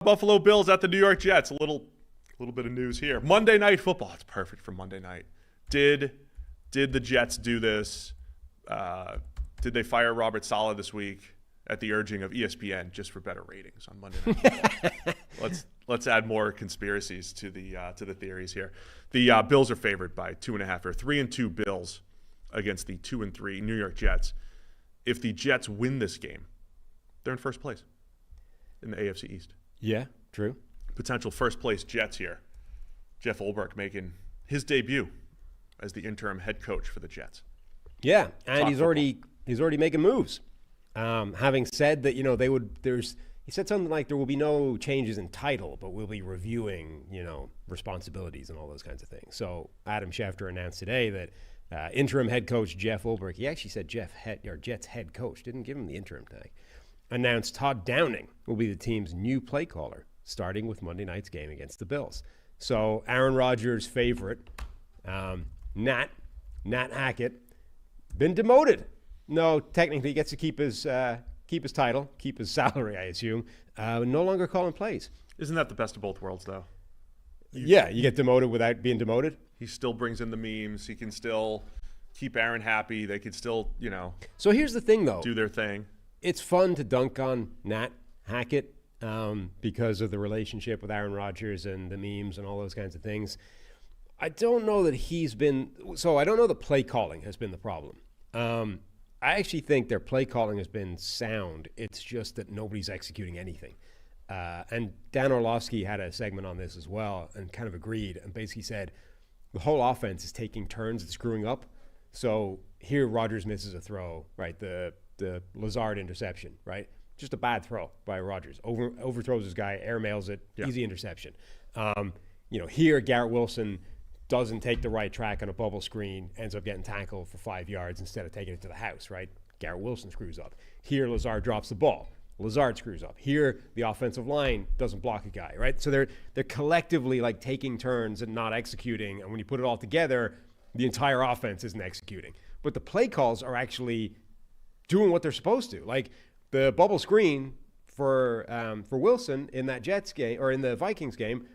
Buffalo Bills at the New York Jets. A little bit of news here. Monday Night Football. It's perfect for Monday night. Did the Jets do this? Did they fire Robert Saleh this week at the urging of ESPN just for better ratings on Monday Night Football? Let's add more conspiracies to the theories here. The Bills are favored by 2.5 or 3-2 Bills against the 2-3 New York Jets. If the Jets win this game, they're in first place in the AFC East. Yeah, true. Potential first place Jets here. Jeff Ulbrich making his debut as the interim head coach for the Jets. Yeah, and he's football. already making moves. Having said that, he said something like there will be no changes in title, but we'll be reviewing, responsibilities and all those kinds of things. So Adam Schefter announced today that interim head coach Jeff Ulbrich, he actually said Jets head coach, didn't give him the interim tag, announced Todd Downing will be the team's new play caller, starting with Monday night's game against the Bills. So Aaron Rodgers' favorite, Nat Hackett, been demoted. No, technically he gets to keep his title, keep his salary, I assume. No longer calling plays. Isn't that the best of both worlds, though? You get demoted without being demoted. He still brings in the memes. He can still keep Aaron happy. They can still, So here's the thing, though. do their thing. It's fun to dunk on Nat Hackett because of the relationship with Aaron Rodgers and the memes and all those kinds of things. I don't know that I don't know the play calling has been the problem. I actually think their play calling has been sound. It's just that nobody's executing anything. And Dan Orlovsky had a segment on this as well and kind of agreed and basically said the whole offense is taking turns at screwing up. So here Rodgers misses a throw, right? The Lazard interception, right? Just a bad throw by Rodgers. Overthrows his guy, airmails it, easy interception. Here Garrett Wilson doesn't take the right track on a bubble screen, ends up getting tackled for 5 yards instead of taking it to the house, right? Garrett Wilson screws up. Here Lazard drops the ball. Lazard screws up. Here the offensive line doesn't block a guy, right? So they're collectively like taking turns and not executing, and when you put it all together, the entire offense isn't executing. But the play calls are actually doing what they're supposed to. Like the bubble screen for Wilson in that Jets game or in the Vikings game,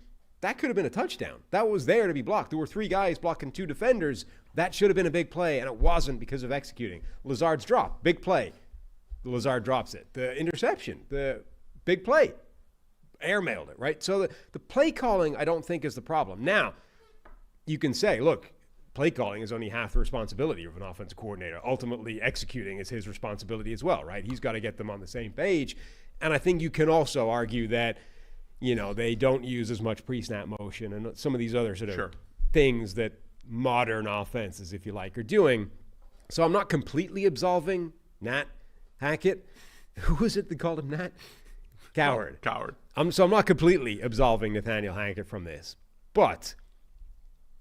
that could have been a touchdown. That was there to be blocked. There were 3 guys blocking 2 defenders. That should have been a big play, and it wasn't because of executing. Lazard's drop, big play. Lazard drops it. The interception, the big play, airmailed it, right? So the play calling, I don't think, is the problem. Now, you can say, look, play calling is only half the responsibility of an offensive coordinator. Ultimately, executing is his responsibility as well, right? He's got to get them on the same page. And I think you can also argue that, they don't use as much pre-snap motion and some of these other sort of things that modern offenses, if you like, are doing. So I'm not completely absolving Nat Hackett. Who was it that called him Nat? Coward. Coward. So I'm not completely absolving Nathaniel Hackett from this. But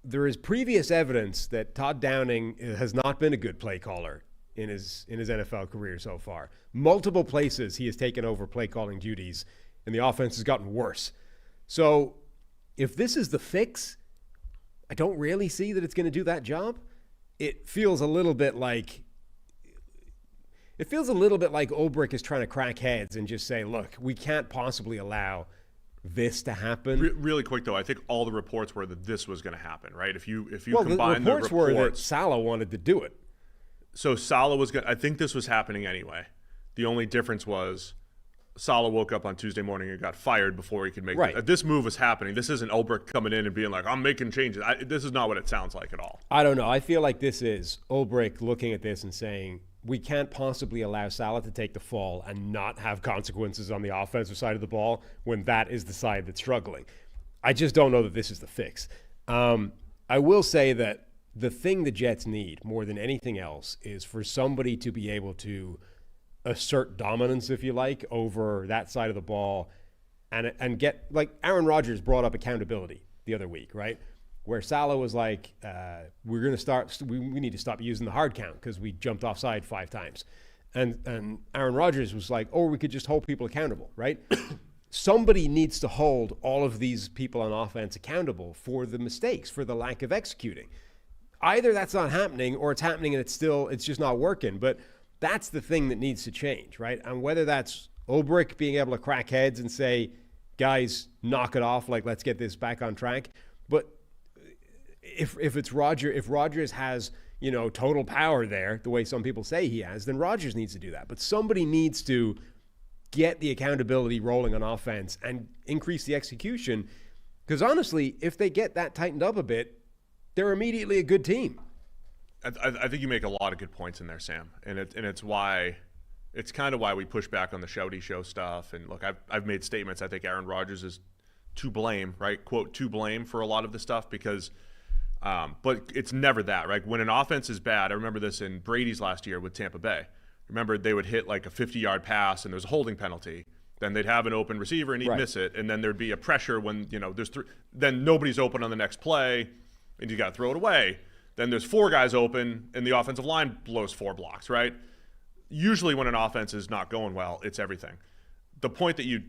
there is previous evidence that Todd Downing has not been a good play caller in his NFL career so far. Multiple places he has taken over play calling duties, and the offense has gotten worse. So if this is the fix, I don't really see that it's going to do that job. It feels a little bit like Ulbrich is trying to crack heads and just say, look, we can't possibly allow this to happen. Really quick, though, I think all the reports were that this was going to happen, right? If you the combine reports were that Saleh wanted to do it. So Saleh was going. I think this was happening anyway. The only difference was Saleh woke up on Tuesday morning and got fired before he could make it. This move was happening. This isn't Ulbrich coming in and being like, I'm making changes. This is not what it sounds like at all. I don't know. I feel like this is Ulbrich looking at this and saying, we can't possibly allow Saleh to take the fall and not have consequences on the offensive side of the ball when that is the side that's struggling. I just don't know that this is the fix. I will say that the thing the Jets need more than anything else is for somebody to be able to assert dominance, if you like, over that side of the ball and get, like Aaron Rodgers brought up accountability the other week, right? Where Saleh was like, we need to stop using the hard count because we jumped offside 5 times. And Aaron Rodgers was like, or we could just hold people accountable, right? Somebody needs to hold all of these people on offense accountable for the mistakes, for the lack of executing. Either that's not happening or it's happening and it's just not working. But that's the thing that needs to change, right? And whether that's Ulbrich being able to crack heads and say, guys knock it off, like let's get this back on track. But if Rodgers has, total power there, the way some people say he has, then Rodgers needs to do that. But somebody needs to get the accountability rolling on offense and increase the execution. Because honestly, if they get that tightened up a bit, they're immediately a good team. I think you make a lot of good points in there, Sam, and it's kind of why we push back on the shouty show stuff. And look, I've made statements. I think Aaron Rodgers is to blame, right? Quote, to blame for a lot of the stuff because, but it's never that, right? When an offense is bad, I remember this in Brady's last year with Tampa Bay. Remember, they would hit like a 50-yard pass and there's a holding penalty. Then they'd have an open receiver and he'd miss it, and then there'd be a pressure when then nobody's open on the next play, and you got to throw it away. Then there's 4 guys open, and the offensive line blows 4 blocks, right? Usually when an offense is not going well, it's everything. The point that you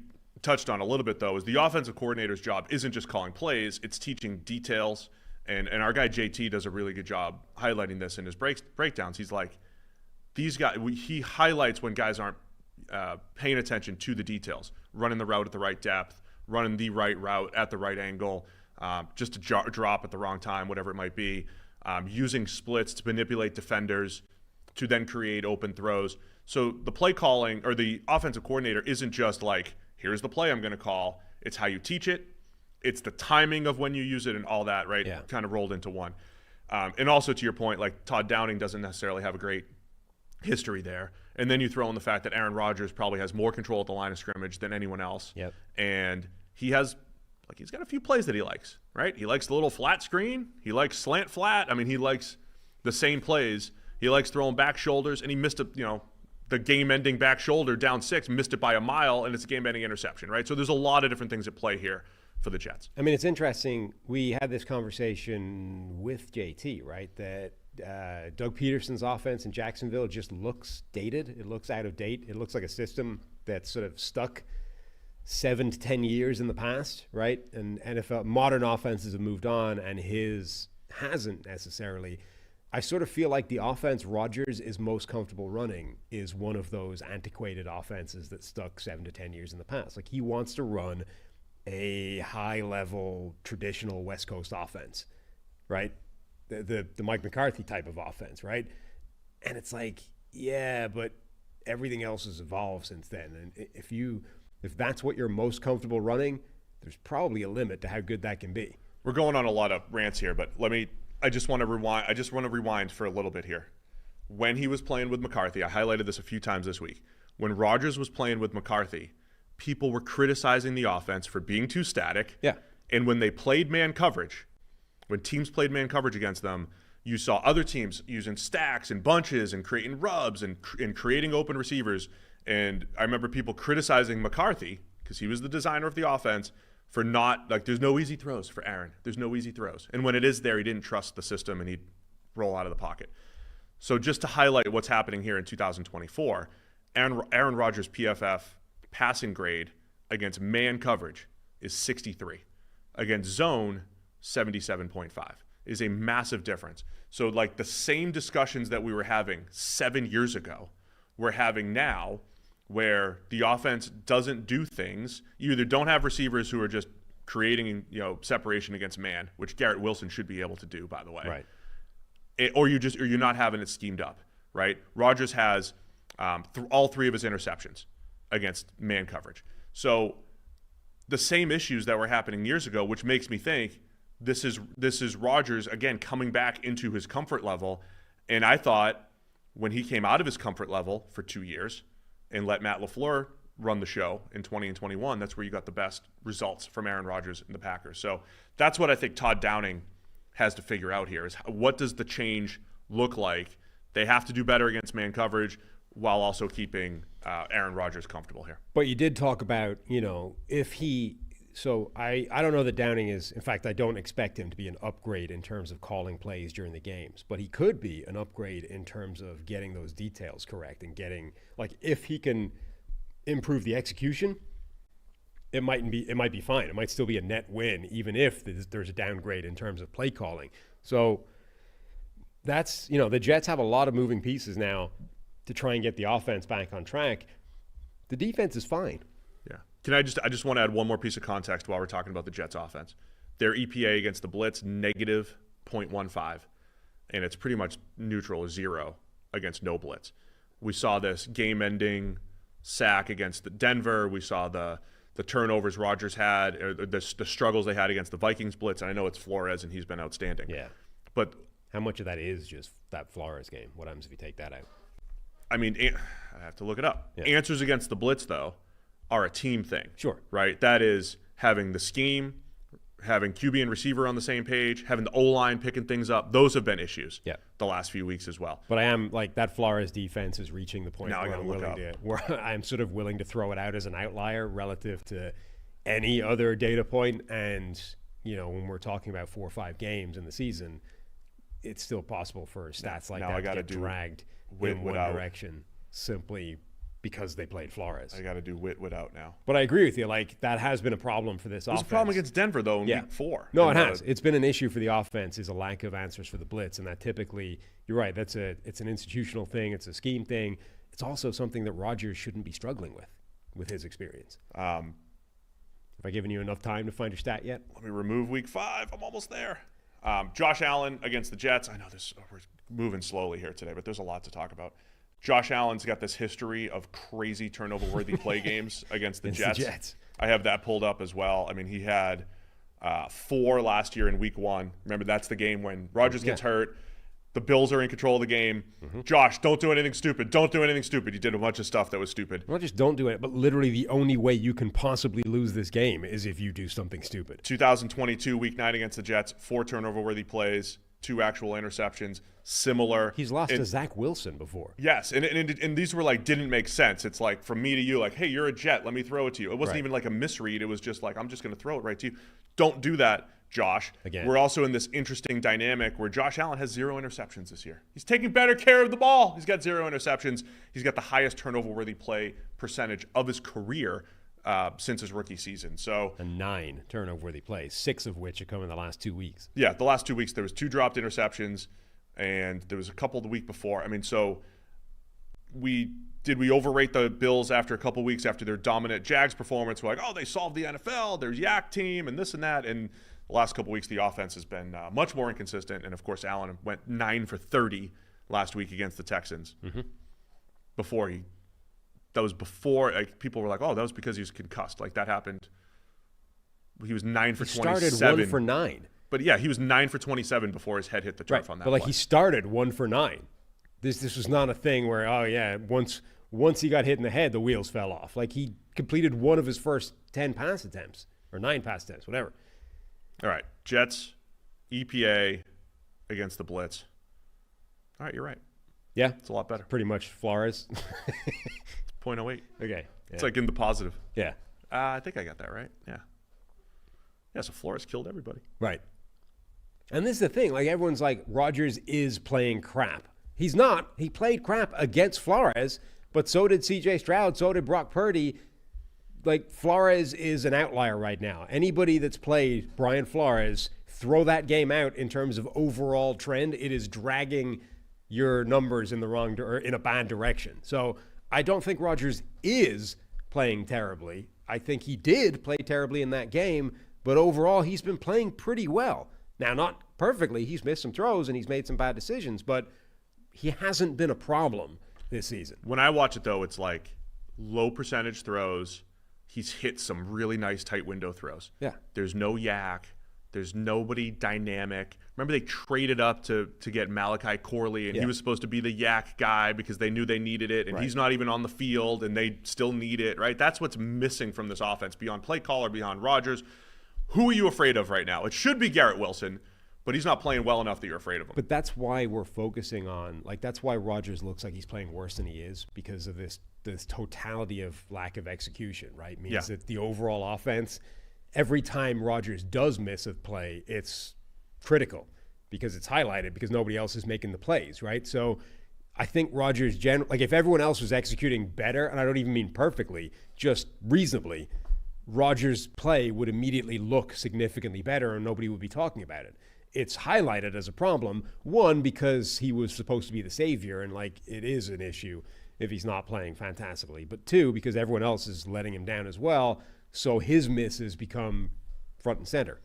touched on a little bit, though, is the offensive coordinator's job isn't just calling plays, it's teaching details. And our guy JT does a really good job highlighting this in his breakdowns. He's like, these guys, he highlights when guys aren't paying attention to the details, running the route at the right depth, running the right route at the right angle, just to drop at the wrong time, whatever it might be, using splits to manipulate defenders to then create open throws. So the play calling or the offensive coordinator isn't just like, here's the play I'm going to call. It's how you teach it. It's the timing of when you use it and all that, right? Yeah. Kind of rolled into one. And also to your point, like Todd Downing doesn't necessarily have a great history there. And then you throw in the fact that Aaron Rodgers probably has more control at the line of scrimmage than anyone else. Yep. And he's got a few plays that he likes, right? He likes the little flat screen. He likes slant flat. I mean, he likes the same plays. He likes throwing back shoulders, and he missed the game-ending back shoulder down 6, missed it by a mile, and it's a game-ending interception, right? So there's a lot of different things at play here for the Jets. I mean, it's interesting. We had this conversation with JT, right? That Doug Peterson's offense in Jacksonville just looks dated. It looks out of date. It looks like a system that's sort of stuck 7 to 10 years in the past, right? And NFL modern offenses have moved on, and his hasn't necessarily. I sort of feel like the offense Rodgers is most comfortable running is one of those antiquated offenses that stuck 7 to 10 years in the past. Like, he wants to run a high-level, traditional West Coast offense, right? The Mike McCarthy type of offense, right? And it's like, yeah, but everything else has evolved since then. And if that's what you're most comfortable running, there's probably a limit to how good that can be. We're going on a lot of rants here, but I just want to rewind for a little bit here. When he was playing with McCarthy, I highlighted this a few times this week. When Rodgers was playing with McCarthy, people were criticizing the offense for being too static. Yeah. And when they played man coverage, when teams played man coverage against them, you saw other teams using stacks and bunches and creating rubs and creating open receivers. And I remember people criticizing McCarthy, because he was the designer of the offense, for not, like, there's no easy throws for Aaron. There's no easy throws. And when it is there, he didn't trust the system and he'd roll out of the pocket. So just to highlight what's happening here in 2024, Aaron Rodgers' PFF passing grade against man coverage is 63. Against zone, 77.5 is a massive difference. So like the same discussions that we were having 7 years ago, we're having now, where the offense doesn't do things. You either don't have receivers who are just creating, separation against man, which Garrett Wilson should be able to do, by the way. Right. Or you're not having it schemed up, right? Rodgers has all 3 of his interceptions against man coverage. So the same issues that were happening years ago, which makes me think this is Rodgers again coming back into his comfort level. And I thought when he came out of his comfort level for 2 years and let Matt LaFleur run the show in 20 and 21, that's where you got the best results from Aaron Rodgers and the Packers. So that's what I think Todd Downing has to figure out here is what does the change look like? They have to do better against man coverage while also keeping Aaron Rodgers comfortable here. But you did talk about, if he – so I don't know that Downing is – in fact, I don't expect him to be an upgrade in terms of calling plays during the games. But he could be an upgrade in terms of getting those details correct and getting – like if he can improve the execution, it might be fine. It might still be a net win even if there's a downgrade in terms of play calling. So that's – the Jets have a lot of moving pieces now to try and get the offense back on track. The defense is fine. Yeah. I just want to add one more piece of context while we're talking about the Jets offense. Their EPA against the blitz, negative 0.15, and it's pretty much neutral, 0 against no blitz. We saw this game-ending sack against the Denver. We saw the turnovers Rodgers had, or the struggles they had against the Vikings blitz. And I know it's Flores, and he's been outstanding. Yeah. But how much of that is just that Flores game? What happens if you take that out? I mean, I have to look it up. Yeah. Answers against the blitz, though, are a team thing. Sure. Right? That is having the scheme, having QB and receiver on the same page, having the O-line picking things up. Those have been issues the last few weeks as well. But I am like that Flores defense is reaching the point where I'm sort of willing to throw it out as an outlier relative to any other data point. And, you know, when we're talking about 4 or 5 games in the season, it's still possible for stats like that to get dragged in one direction simply because they played Flores. I got to do without now. But I agree with you. Like, that has been a problem for this offense. It was a problem against Denver, though, in week 4. No, it has. It's been an issue for the offense is a lack of answers for the blitz. And that typically, you're right, it's an institutional thing. It's a scheme thing. It's also something that Rodgers shouldn't be struggling with his experience. Have I given you enough time to find your stat yet? Let me remove week 5. I'm almost there. Josh Allen against the Jets. I know we're moving slowly here today, but there's a lot to talk about. Josh Allen's got this history of crazy turnover-worthy play games against the Jets. I have that pulled up as well. I mean, he had 4 last year in week 1. Remember, that's the game when Rodgers gets hurt. The Bills are in control of the game. Mm-hmm. Josh, don't do anything stupid. Don't do anything stupid. He did a bunch of stuff that was stupid. Not just don't do it, but literally the only way you can possibly lose this game is if you do something stupid. 2022, week 9 against the Jets, 4 turnover-worthy plays, 2 actual interceptions. Similar. He's lost to Zach Wilson before. Yes, and these were like didn't make sense. It's like from me to you, like, hey, you're a Jet, let me throw it to you. It wasn't even like a misread. It was just like, I'm just going to throw it right to you. Don't do that, Josh. Again. We're also in this interesting dynamic where Josh Allen has 0 interceptions this year. He's taking better care of the ball. He's got 0 interceptions. He's got the highest turnover-worthy play percentage of his career since his rookie season. So 9 turnover-worthy plays, 6 of which have come in the last 2 weeks. Yeah, the last 2 weeks there was 2 dropped interceptions. And there was a couple the week before. I mean, so we overrate the Bills after a couple weeks after their dominant Jags performance? We're like, oh, they solved the NFL. There's Yak team and this and that. And the last couple weeks, the offense has been much more inconsistent. And, of course, Allen went 9 for 30 last week against the Texans. Mm-hmm. That was before people were like, oh, that was because he was concussed. Like, that happened. He was 9 for 27. Started 1 for 9. But yeah, he was 9 for 27 before his head hit the turf on that. But like play. He started 1 for 9. This was not a thing where once he got hit in the head, the wheels fell off. Like he completed one of his first 10 pass attempts or 9 pass attempts, whatever. All right, Jets, EPA against the blitz. All right, you're right. Yeah, it's a lot better. Pretty much Flores. It's 0.08. Okay, yeah. It's like in the positive. Yeah, I think I got that right. Yeah. Yeah, so Flores killed everybody. Right. And this is the thing. Like, everyone's like, Rodgers is playing crap. He's not. He played crap against Flores, but so did C.J. Stroud, so did Brock Purdy. Like, Flores is an outlier right now. Anybody that's played Brian Flores, throw that game out in terms of overall trend. It is dragging your numbers in in a bad direction. So I don't think Rodgers is playing terribly. I think he did play terribly in that game. But overall, he's been playing pretty well. Now, not perfectly. He's missed some throws and he's made some bad decisions, but he hasn't been a problem this season. When I watch it, though, it's like low percentage throws. He's hit some really nice tight window throws. Yeah. There's no yak. There's nobody dynamic. Remember they traded up to get Malachi Corley, and he was supposed to be the yak guy because they knew they needed it, and he's not even on the field, and they still need it, right? That's what's missing from this offense, beyond play caller, beyond Rodgers. Who are you afraid of right now? It should be Garrett Wilson, but he's not playing well enough that you're afraid of him. But that's why we're focusing on, like, that's why Rodgers looks like he's playing worse than he is, because of this totality of lack of execution, right? Means that the overall offense, every time Rodgers does miss a play, it's critical because it's highlighted because nobody else is making the plays, right? So I think Rodgers, like, if everyone else was executing better, and I don't even mean perfectly, just reasonably, Rodgers' play would immediately look significantly better and nobody would be talking about it. It's highlighted as a problem, one, because he was supposed to be the savior and, like, it is an issue if he's not playing fantastically, but two, because everyone else is letting him down as well. So his misses become front and center.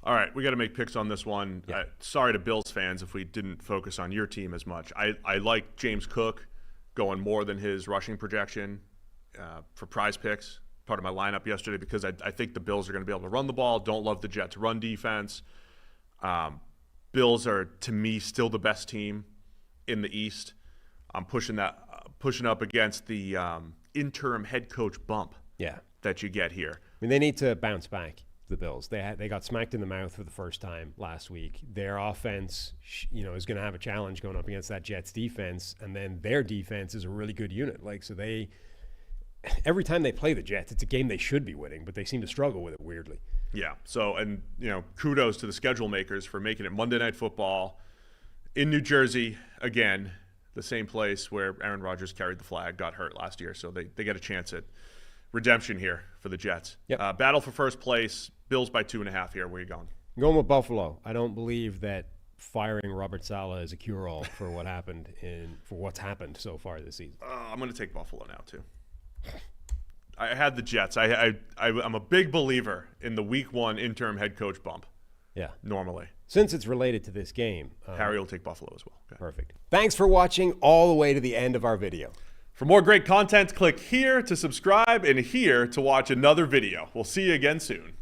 All right, we got to make picks on this one. Yeah. Sorry to Bills fans if we didn't focus on your team as much. I like James Cook going more than his rushing projection for prize picks, part of my lineup yesterday, because I think the Bills are going to be able to run the ball. Don't love the Jets' run defense. Bills are, to me, still the best team in the East. I'm pushing up against the interim head coach bump that you get here. I mean, they need to bounce back. The Bills, they got smacked in the mouth for the first time last week. Their offense, is going to have a challenge going up against that Jets defense, and then their defense is a really good unit. So every time they play the Jets, it's a game they should be winning, but they seem to struggle with it weirdly. Yeah. So, and kudos to the schedule makers for making it Monday Night Football in New Jersey again, the same place where Aaron Rodgers carried the flag, got hurt last year. So they get a chance at redemption here for the Jets. Yep. Battle for first place. Bills by 2.5 here. Where are you going? I'm going with Buffalo. I don't believe that firing Robert Saleh is a cure-all for what's happened so far this season. I'm going to take Buffalo now too. I had the Jets. I'm a big believer in the Week 1 interim head coach bump. Yeah. Normally. Since it's related to this game, Harry will take Buffalo as well. Okay. Perfect. Thanks for watching all the way to the end of our video. For more great content, click here to subscribe and here to watch another video. We'll see you again soon.